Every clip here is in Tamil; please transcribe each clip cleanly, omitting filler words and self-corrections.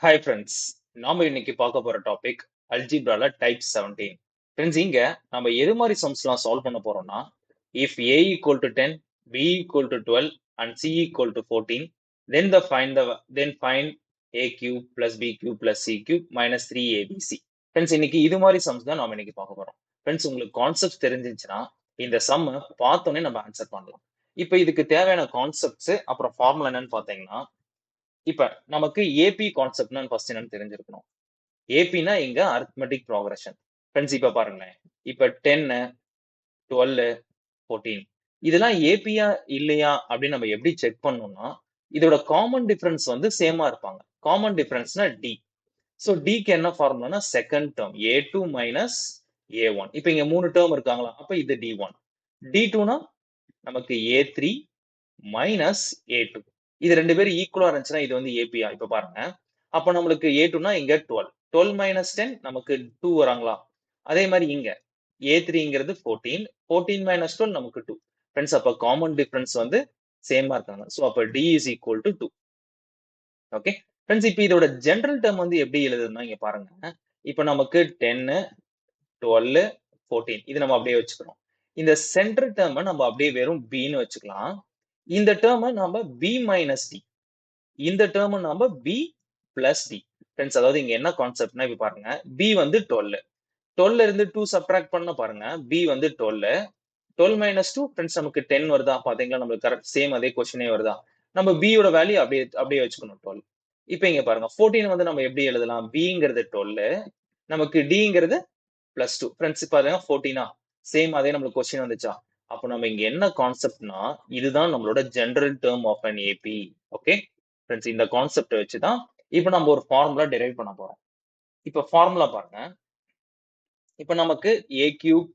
Hi friends. நாம இன்னைக்கு பார்க்க போற டாபிக் அல்ஜிப்ரால டைப் 17. ஃப்ரெண்ட்ஸ், இங்க நம்ம எது மாதிரி சம்ஸ்லாம் சால்வ் பண்ண போறோம்னா, if a equal to 10, b equal to 12 and c equal to 14, then find a cube plus b cube plus c cube minus 3abc. Friends, இன்னைக்கு இது மாதிரி சம்ஸ் தான் நாம இன்னைக்கு பார்க்க போறோம். ஃப்ரெண்ட்ஸ், உங்களுக்கு கான்செப்ட் தெரிஞ்சிருச்சுன்னா இந்த சம்ம பார்த்தோன்னே நம்ம ஆன்சர் பண்ணலாம். இப்போ இதுக்கு தேவையான கான்செப்ட்ஸ் அப்புறம் ஃபார்முலா என்னன்னு பார்த்தீங்கன்னா, இப்ப நமக்கு ஏபி கான்செப்ட்னா ஃபர்ஸ்ட் என்னன்னு தெரிஞ்சிருக்கணும். ஏபினா இங்க அரித்மெட்டிக் ப்ராக்ரஷன். ஃப்ரெண்ட்ஸ், இப்ப பாருங்களேன். இப்ப 10, 12, 14 இதெல்லாம் ஏபியா இல்லையா அப்படின்னு நம்ம எப்படி செக் பண்ணணும்னா, இதோட காமன் டிஃபரன்ஸ் வந்து சேமா இருப்பாங்க. Common டிஃபரன்ஸ்னா D. சோ டிக்கு என்ன ஃபார்முலானா second term a2 minus a1. இப்ப இங்க 3 டேர்ம் இருக்காங்களா, அப்ப இது d1. d2னா நமக்கு a3 மைனஸ் a2. இது ரெண்டு பேரும் ஈக்குவலா இருந்துச்சுன்னா இது வந்து ஏபியா. இப்ப பாருங்க, அப்ப நம்மளுக்கு a2னா இங்க 12. 12 மைனஸ் 10 நமக்கு 2 வராங்களா. அதே மாதிரி இங்க a3ங்கிறது 14. 14 மைனஸ் 12 நமக்கு 2. ஃப்ரெண்ட்ஸ், அப்ப காமன் டிஃபரன்ஸ் வந்து சேமா இருக்காங்க. சோ அப்ப d is equal to 2. Okay friends, இப்ப இதோட ஜெனரல் டேர்ம் வந்து எப்படி எழுதுதுன்னா இங்க பாருங்க. இப்ப நமக்கு 10, 12, 14 இது நம்ம அப்படியே வச்சுக்கிறோம். இந்த சென்டர் டேர்மை நம்ம அப்படியே வெறும் பின்னு வச்சுக்கலாம். இந்த டேர்மை நாம b மைனஸ் டி, இந்த டேர்ம் நாம b பிளஸ் டி. ஃப்ரெண்ட்ஸ், அதாவது இங்க என்ன கான்செப்ட்னா இப்ப பாருங்க, b வந்து 12. 12 இருந்து 2 சப்ட்ராக்ட் பண்ண பாருங்க, b வந்து 12. 12 மைனஸ் 2 ஃப்ரெண்ட்ஸ் நமக்கு 10 வருதா பாத்தீங்களா. நம்மளுக்கு கரெக்ட் சேம் அதே கொஸ்டினே வருதா. நம்ம b யோட வேல்யூ அப்படியே அப்படியே வச்சுக்கணும் 12. இப்ப இங்க பாருங்க 14 வந்து நம்ம எப்படி எழுதலாம், bங்கிறது 12, நமக்கு dங்கிறது பிளஸ் 2. ஃப்ரெண்ட்ஸ், பாருங்க 14 சேம் அதே நம்மளுக்கு கொஸ்டின் வந்துச்சா. அப்போ நம்ம இங்க என்ன கான்செப்ட்னா, இதுதான் நம்மளோட general term of an AP. Okay friends, இந்த கான்செப்ட் வச்சுதான் இப்போ நம்ம ஒரு ஃபார்முலா டெரைவ் பண்ண போறோம். இப்ப ஃபார்முலா பாருங்க. இப்ப நமக்கு a cube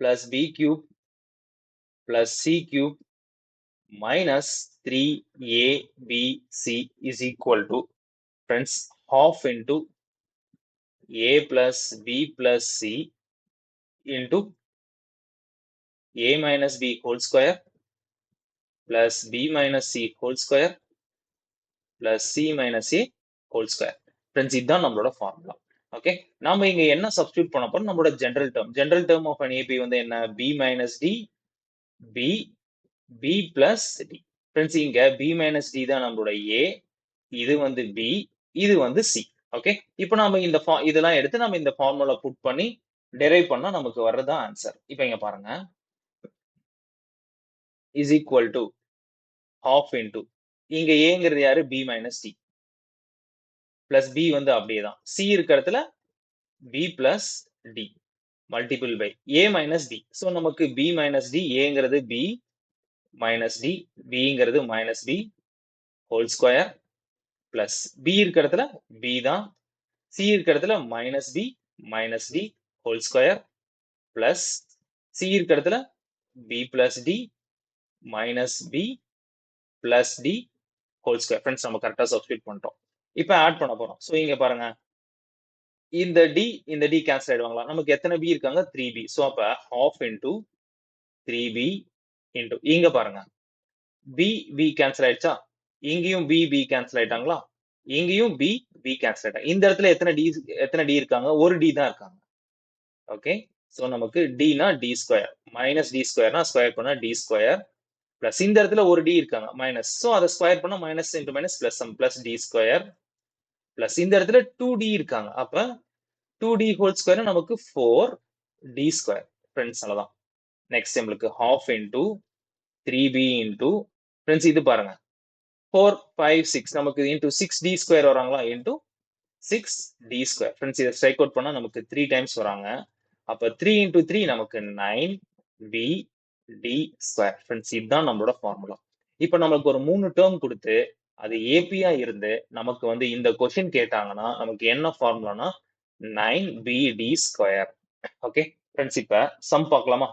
plus b cube plus c cube minus 3abc is equal to friends half into a plus b plus c into a minus b whole square plus b minus c whole square plus c minus a whole square. Friends, இதுதான் நம்மளோட ஃபார்முலா. ஓகே, நாம இங்க என்ன சப்ஸ்டியூட் பண்ண போறோம், நம்மளோட general term of an AP வந்து என்ன, b minus d, b, b plus d. Friends, இங்க b minus d தான் நம்மளோட a, இது வந்து b, இது வந்து c. ஓகே, இப்போ நாம இந்த இதெல்லாம் எடுத்து நம்ம இந்த ஃபார்முலா புட் பண்ணி டெரைவ் பண்ணா நமக்கு வர்றதா ஆன்சர். இப்போ இங்க பாருங்க, is equal to half into இங்க ஏங்கிறது யாரு, b minus d plus b வந்து அப்படியே தான், c இருக்க இடத்துல b plus d multiple by a minus d. So நமக்கு b minus d, ஏங்கிறது b minus d, bங்கிறது minus b whole square plus b இருக்க இடத்துல b தான், c இருக்க இடத்துல minus b minus d whole square plus c இருக்க இடத்துல b plus d minus b plus d whole square. Friends, நம்ம கரெக்டா சப்ஸ்டிட்யூட் பண்ணிட்டோம். இப்போ ஆட் பண்ண போறோம். சோ இங்க பாருங்க, இந்த d கேன்சல் ஆயிடுவாங்களா. நமக்கு எத்தனை b இருக்காங்க, 3b. சோ அப்ப half into 3b into இங்க பாருங்க, b கேன்சல் ஆயிடுச்சா, இங்கேயும் b கேன்சல் ஆயிட்டாங்களா, இங்கேயும் b கேன்சல் ஆயிட்டாங்க. இந்த இடத்துல எத்தனை d இருக்காங்க, ஒரு d தான் இருக்காங்க. ஓகே, சோ நமக்கு dனா d ஸ்கொயர் மைனஸ் d ஸ்கொயர்னா ஸ்கொயர் பண்ணா d ஸ்கொயர் பிளஸ் இந்த இடத்துல ஒரு d இருக்காங்க மைனஸ், சோ அதை ஸ்கொயர் பண்ணா minus into minus plus sum plus d square plus இந்த இடத்துல 2d இருக்காங்க, அப்ப 2d ஹோல் ஸ்கொயர் நமக்கு 4d ஸ்கொயர். ஃப்ரெண்ட்ஸ், அவ்வளவுதான். நெக்ஸ்ட் நம்மளுக்கு half into 3b into friends இது பாருங்க 4, 5, 6 நமக்கு into 6d ஸ்கொயர் வராங்களா, into 6d ஸ்கொயர். ஃப்ரெண்ட்ஸ், இதை ஸ்ட்ரைக் அவுட் பண்ணா நமக்கு 3 டைம்ஸ் வராங்க. அப்ப 3 into 3 நமக்கு 9bd ஸ்கொயர். ஃப்ரெண்ட்ஸ், இதுதான் நம்மளோட ஃபார்முலா. இப்ப நமக்கு ஒரு 3 டேர்ம் கொடுத்து அது ஏபியா இருந்து நமக்கு வந்து இந்த கொஸ்டின் கேட்டாங்கன்னா நமக்கு என்ன ஃபார்முலானா 9bd ஸ்கொயர். ஓகே ஃப்ரெண்ட்ஸ், இப்ப சம் பார்க்கலாமா.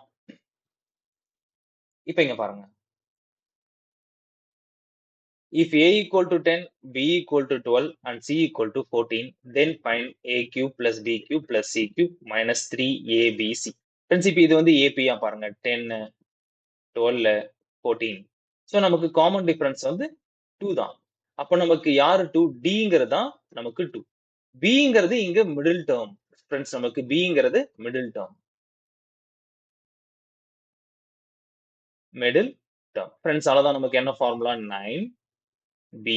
இப்ப இங்க பாருங்க, if a equal to 10, b equal to 12 and c equal to 14, then find a cube plus b cube plus c cube minus 3abc. Friends, இப்ப இது வந்து ஏபியா பாருங்க, 10, 12, 14. சோ நமக்கு காமன் டிஃபரன்ஸ் வந்து 2 தான். அப்ப நமக்கு யாரு 2? Dங்கிறது தான் நமக்கு 2. Bங்கிறது இங்க மிடில் டேர்ம். ஃப்ரெண்ட்ஸ் நமக்கு Bங்கிறது middle term. Middle term. Friends அவ்வளவுதான் நமக்கு என்ன ஃபார்முலா? 9B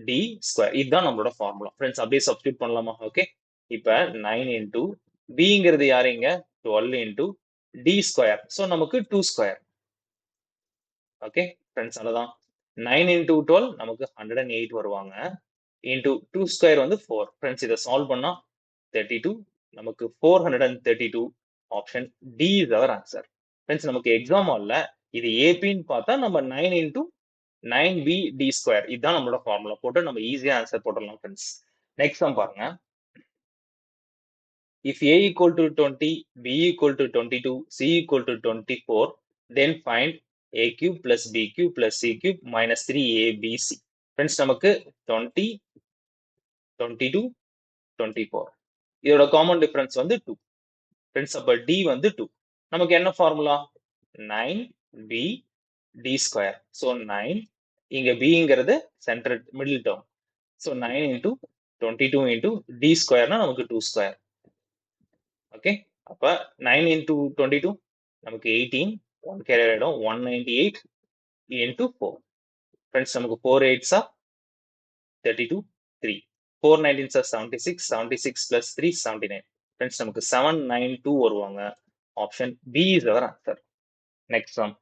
D square. இதுதான் நம்மளோட ஃபார்முலா. ஃப்ரெண்ட்ஸ் அப்படியே சப்ஸ்டியூட் பண்ணலாமா? ஓகே. இப்ப 9 இன்டூ Bங்கிறது யாருங்க? 12 இன்டூ D ஸ்கொயர். சோ நமக்கு 2 ஸ்கொயர். ஓகே. ஃப்ரெண்ட்ஸ் அவ்வளவுதான். 9 இன்டூ 12 நமக்கு 108 வருவாங்க. இன்டூ 2 ஸ்கொயர் வந்து 4. ஃப்ரெண்ட்ஸ் இதை சால்வ் பண்ணா 32. நமக்கு 432. Option D is our answer. Friends நமக்கு எக்ஸாம் ஹால்ல இது ஏபின்னு பார்த்தா நம்ம 9 இன்டூ 9b d ஸ்கொயர் இதுதான் நம்மளோட ஃபார்முலா போட்டு நம்ம ஈஸியா ஆன்சர் போட்டுடலாம் ஃப்ரெண்ட்ஸ். நெக்ஸ்ட் சம் பாருங்க. If a equal to 20, b equal to 22, c equal to 24, then find a cube plus b cube plus c cube minus 3abc. Friends நமக்கு 20, 22, 24. இதோட காமன் டிஃபரன்ஸ் வந்து 2. ஃப்ரெண்ட்ஸ் அப்ப d வந்து 2. நமக்கு என்ன formula? 9b d square. So 9 இங்க bங்கிறது centre middle term. So 9 into 22 into d ஸ்கொயர்னா நமக்கு 2 ஸ்கொயர். ஓகே. அப்ப 9 இன்டூ 22 நமக்கு 18. 1 கேரி ஆயிடும். 198 இன்டூ 4. ஃப்ரெண்ட்ஸ் நமக்கு 4 8s are 32, 3. 4 19s are 76, 76 plus 3 79. Friends நமக்கு 792 வருவாங்க. Option B is our answer. Next sum.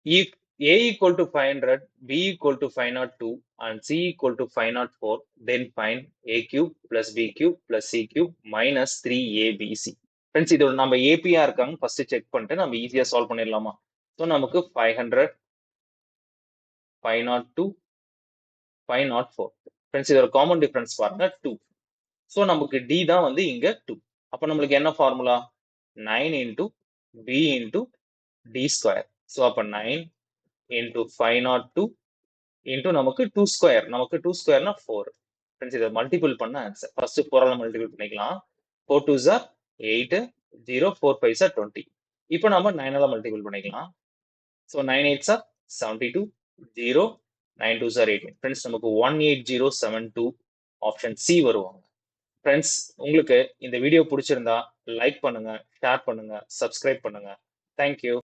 If a equal to 500, b equal to 502 and c equal to 504, then find a cube plus b cube plus c cube minus 3abc. Friends இதோட நம்ம ஏபியா இருக்காங்க ஃபர்ஸ்ட் செக் பண்ணிட்டு நம்ம ஈஸியா சால்வ் பண்ணிடலாமா? ஸோ நமக்கு 500, 502, 504. ஃப்ரெண்ட்ஸ் இதோட காமன் டிஃபரன்ஸ் பாருங்க 2. ஸோ நமக்கு டி தான் வந்து இங்க 2. அப்ப நம்மளுக்கு என்ன formula? 9 into B into D square. So அப்ப 9 இன்டூ 502 இன்டூ நமக்கு 2 ஸ்கொயர். நமக்கு 2 ஸ்கொயர்னா 4. ஃப்ரெண்ட்ஸ் இதை மல்டிபிள் பண்ண ஆன்சர். ஃபர்ஸ்ட் 4 மல்டிபிள் பண்ணிக்கலாம். 4 2s are 8, 0, 4 5s are 20. இப்போ நம்ம 9 மல்டிபிள் பண்ணிக்கலாம். So 9 8s are 72, 0, 9 2s are 18. Friends நமக்கு 18072 ஆப்ஷன் சி வருவாங்க. ஃப்ரெண்ட்ஸ் உங்களுக்கு இந்த வீடியோ பிடிச்சிருந்தா லைக் பண்ணுங்க, ஷேர் பண்ணுங்க, சப்ஸ்கிரைப் பண்ணுங்க. தேங்க்யூ.